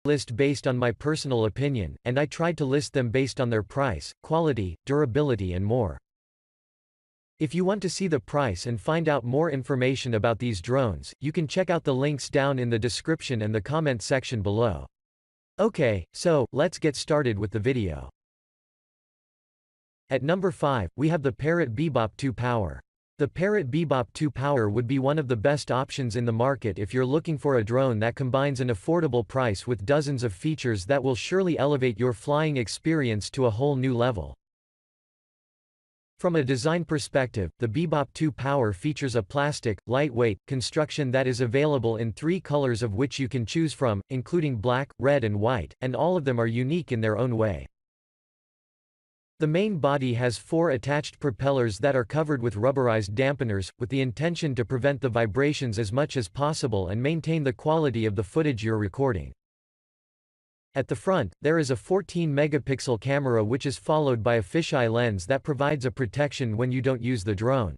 list based on my personal opinion, and I tried to list them based on their price, quality, durability and more. If you want to see the price and find out more information about these drones, you can check out the links down in the description and the comment section below. Okay, so, let's get started with the video. At number 5, we have the Parrot Bebop 2 Power. The Parrot Bebop 2 Power would be one of the best options in the market if you're looking for a drone that combines an affordable price with dozens of features that will surely elevate your flying experience to a whole new level. From a design perspective, the Bebop 2 Power features a plastic, lightweight, construction that is available in 3 colors of which you can choose from, including black, red and white, and all of them are unique in their own way. The main body has 4 attached propellers that are covered with rubberized dampeners, with the intention to prevent the vibrations as much as possible and maintain the quality of the footage you're recording. At the front, there is a 14-megapixel camera which is followed by a fisheye lens that provides a protection when you don't use the drone.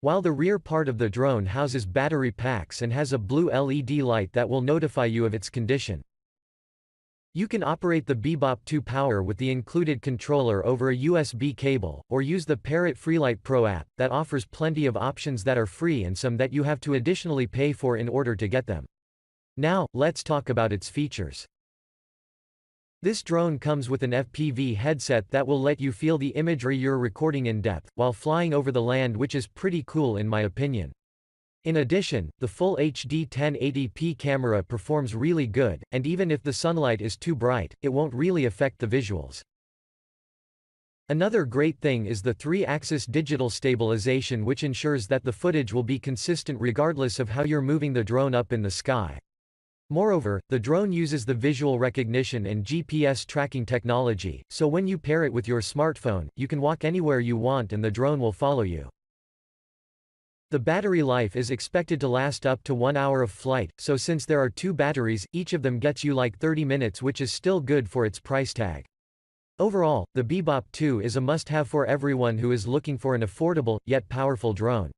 While the rear part of the drone houses battery packs and has a blue LED light that will notify you of its condition. You can operate the Bebop 2 Power with the included controller over a USB cable, or use the Parrot Freelight Pro app, that offers plenty of options that are free and some that you have to additionally pay for in order to get them. Now, let's talk about its features. This drone comes with an FPV headset that will let you feel the imagery you're recording in depth, while flying over the land, which is pretty cool in my opinion. In addition, the full HD 1080p camera performs really good, and even if the sunlight is too bright, it won't really affect the visuals. Another great thing is the 3-axis digital stabilization, which ensures that the footage will be consistent regardless of how you're moving the drone up in the sky. Moreover, the drone uses the visual recognition and GPS tracking technology, so when you pair it with your smartphone, you can walk anywhere you want and the drone will follow you. The battery life is expected to last up to 1 hour of flight, so since there are 2 batteries, each of them gets you like 30 minutes, which is still good for its price tag. Overall, the Bebop 2 is a must-have for everyone who is looking for an affordable, yet powerful drone.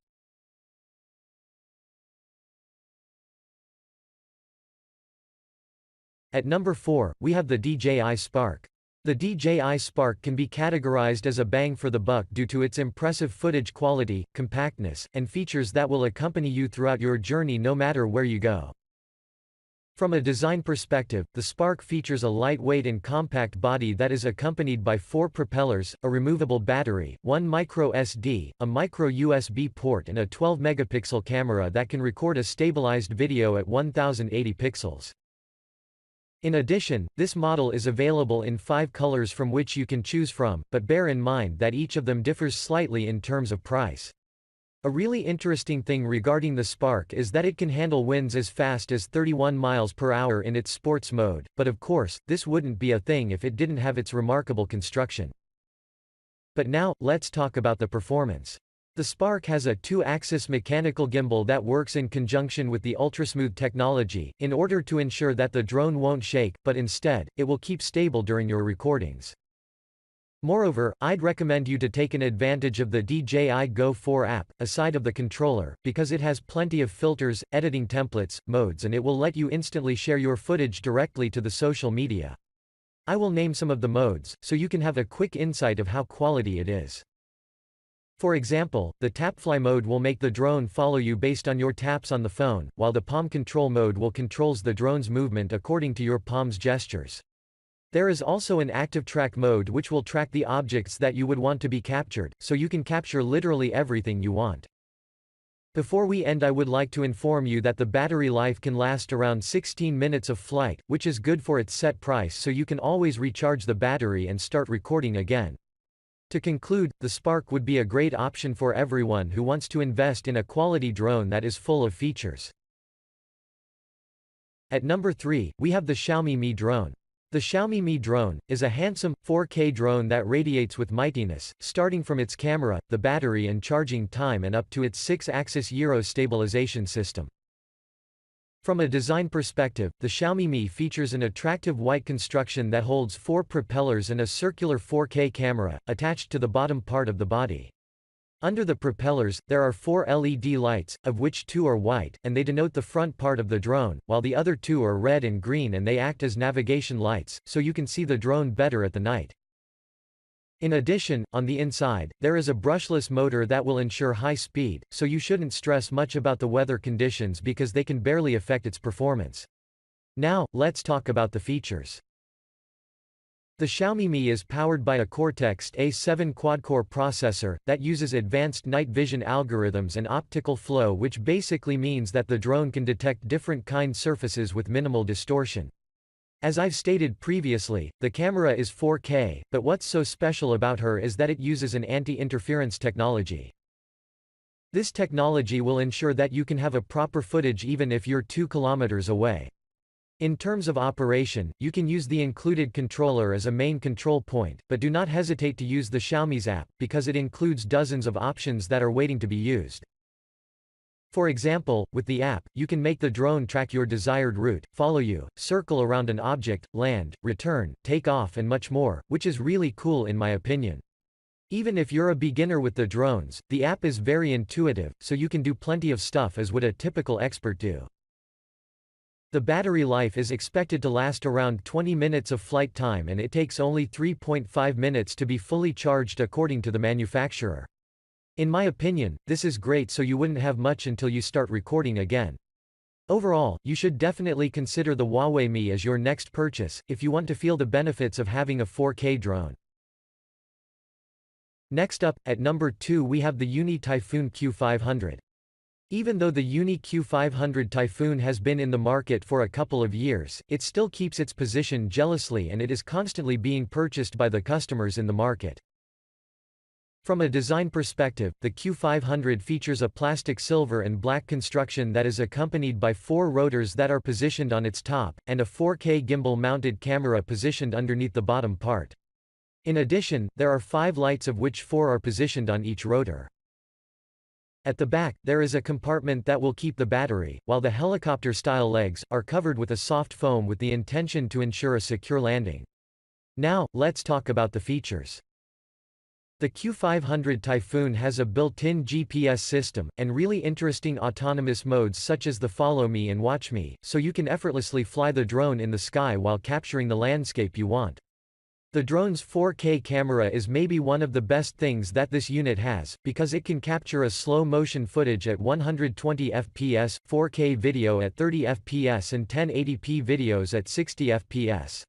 At number 4, we have the DJI Spark. The DJI Spark can be categorized as a bang for the buck due to its impressive footage quality, compactness, and features that will accompany you throughout your journey no matter where you go. From a design perspective, the Spark features a lightweight and compact body that is accompanied by 4 propellers, a removable battery, 1 micro SD, a micro USB port and a 12-megapixel camera that can record a stabilized video at 1080 pixels. In addition, this model is available in 5 colors from which you can choose from, but bear in mind that each of them differs slightly in terms of price. A really interesting thing regarding the Spark is that it can handle winds as fast as 31 miles per hour in its sports mode, but of course, this wouldn't be a thing if it didn't have its remarkable construction. But now, let's talk about the performance. The Spark has a 2-axis mechanical gimbal that works in conjunction with the ultrasmooth technology, in order to ensure that the drone won't shake, but instead, it will keep stable during your recordings. Moreover, I'd recommend you to take an advantage of the DJI Go 4 app, aside of the controller, because it has plenty of filters, editing templates, modes, and it will let you instantly share your footage directly to the social media. I will name some of the modes, so you can have a quick insight of how quality it is. For example, the tapfly mode will make the drone follow you based on your taps on the phone, while the palm control mode will controls the drone's movement according to your palm's gestures. There is also an active track mode which will track the objects that you would want to be captured, so you can capture literally everything you want. Before we end, I would like to inform you that the battery life can last around 16 minutes of flight, which is good for its set price, so you can always recharge the battery and start recording again. To conclude, the Spark would be a great option for everyone who wants to invest in a quality drone that is full of features. At number 3, we have the Xiaomi Mi drone. The Xiaomi Mi drone is a handsome, 4K drone that radiates with mightiness, starting from its camera, the battery and charging time and up to its 6-axis gyro stabilization system. From a design perspective, the Xiaomi Mi features an attractive white construction that holds 4 propellers and a circular 4K camera, attached to the bottom part of the body. Under the propellers, there are 4 LED lights, of which 2 are white, and they denote the front part of the drone, while the other 2 are red and green and they act as navigation lights, so you can see the drone better at the night. In addition, on the inside, there is a brushless motor that will ensure high speed, so you shouldn't stress much about the weather conditions because they can barely affect its performance. Now, let's talk about the features. The Xiaomi Mi is powered by a Cortex-A7 quad-core processor, that uses advanced night vision algorithms and optical flow, which basically means that the drone can detect different kind surfaces with minimal distortion. As I've stated previously, the camera is 4K, but what's so special about her is that it uses an anti-interference technology. This technology will ensure that you can have a proper footage even if you're 2 kilometers away. In terms of operation, you can use the included controller as a main control point, but do not hesitate to use the Xiaomi's app, because it includes dozens of options that are waiting to be used. For example, with the app, you can make the drone track your desired route, follow you, circle around an object, land, return, take off and much more, which is really cool in my opinion. Even if you're a beginner with the drones, the app is very intuitive, so you can do plenty of stuff as would a typical expert do. The battery life is expected to last around 20 minutes of flight time, and it takes only 3.5 minutes to be fully charged according to the manufacturer. In my opinion, this is great, so you wouldn't have much until you start recording again. Overall, you should definitely consider the Huawei Mi as your next purchase, if you want to feel the benefits of having a 4K drone. Next up, at number 2 we have the Uni Typhoon Q500. Even though the Uni Q500 Typhoon has been in the market for a couple of years, it still keeps its position jealously, and it is constantly being purchased by the customers in the market. From a design perspective, the Q500 features a plastic silver and black construction that is accompanied by 4 rotors that are positioned on its top, and a 4K gimbal-mounted camera positioned underneath the bottom part. In addition, there are 5 lights, of which 4 are positioned on each rotor. At the back, there is a compartment that will keep the battery, while the helicopter-style legs are covered with a soft foam with the intention to ensure a secure landing. Now, let's talk about the features. The Q500 Typhoon has a built-in GPS system, and really interesting autonomous modes such as the Follow Me and Watch Me, so you can effortlessly fly the drone in the sky while capturing the landscape you want. The drone's 4K camera is maybe one of the best things that this unit has, because it can capture a slow-motion footage at 120 fps, 4K video at 30 fps and 1080p videos at 60 fps.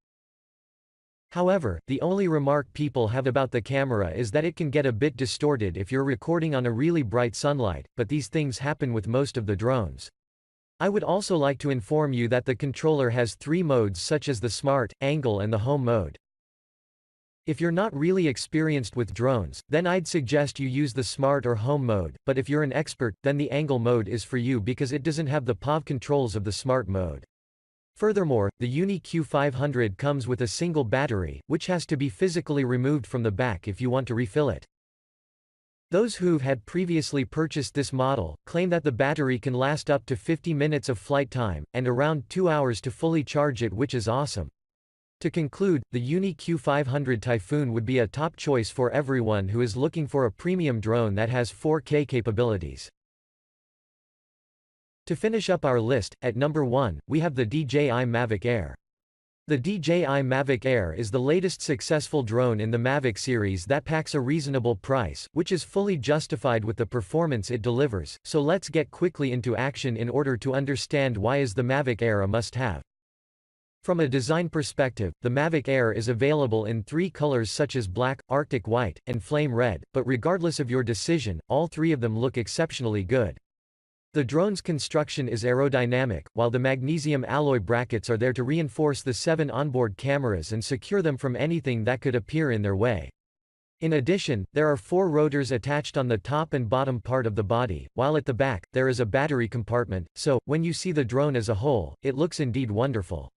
However, the only remark people have about the camera is that it can get a bit distorted if you're recording on a really bright sunlight, but these things happen with most of the drones. I would also like to inform you that the controller has 3 modes such as the Smart, Angle and the Home mode. If you're not really experienced with drones, then I'd suggest you use the Smart or Home mode, but if you're an expert, then the Angle mode is for you because it doesn't have the POV controls of the Smart mode. Furthermore, the Uni Q500 comes with a single battery, which has to be physically removed from the back if you want to refill it. Those who've had previously purchased this model claim that the battery can last up to 50 minutes of flight time, and around 2 hours to fully charge it, which is awesome. To conclude, the Uni Q500 Typhoon would be a top choice for everyone who is looking for a premium drone that has 4K capabilities. To finish up our list, at number 1, we have the DJI Mavic Air. The DJI Mavic Air is the latest successful drone in the Mavic series that packs a reasonable price, which is fully justified with the performance it delivers, so let's get quickly into action in order to understand why is the Mavic Air a must-have. From a design perspective, the Mavic Air is available in 3 colors such as black, Arctic white, and flame red, but regardless of your decision, all 3 of them look exceptionally good. The drone's construction is aerodynamic, while the magnesium alloy brackets are there to reinforce the 7 onboard cameras and secure them from anything that could appear in their way. In addition, there are 4 rotors attached on the top and bottom part of the body, while at the back, there is a battery compartment, so, when you see the drone as a whole, it looks indeed wonderful.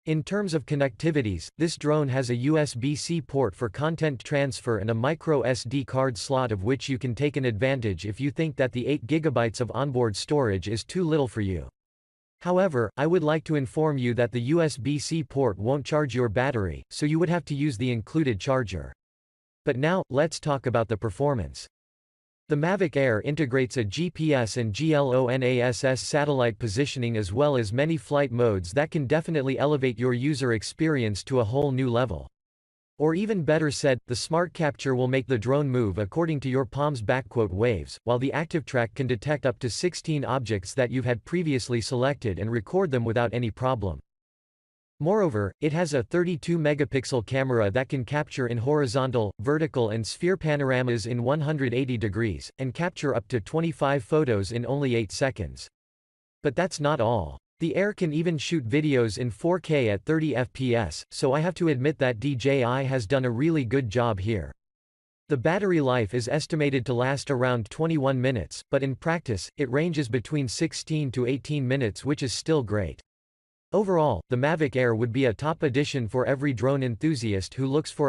In terms of connectivities, this drone has a USB-C port for content transfer and a micro SD card slot, of which you can take an advantage if you think that the 8 GB of onboard storage is too little for you. However, I would like to inform you that the USB-C port won't charge your battery, so you would have to use the included charger. But now, let's talk about the performance. The Mavic Air integrates a GPS and GLONASS satellite positioning as well as many flight modes that can definitely elevate your user experience to a whole new level. Or even better said, the smart capture will make the drone move according to your palm's waves, while the ActiveTrack can detect up to 16 objects that you've had previously selected and record them without any problem. Moreover, it has a 32-megapixel camera that can capture in horizontal, vertical and sphere panoramas in 180 degrees, and capture up to 25 photos in only 8 seconds. But that's not all. The Air can even shoot videos in 4K at 30 FPS, so I have to admit that DJI has done a really good job here. The battery life is estimated to last around 21 minutes, but in practice, it ranges between 16 to 18 minutes, which is still great. Overall, the Mavic Air would be a top addition for every drone enthusiast who looks for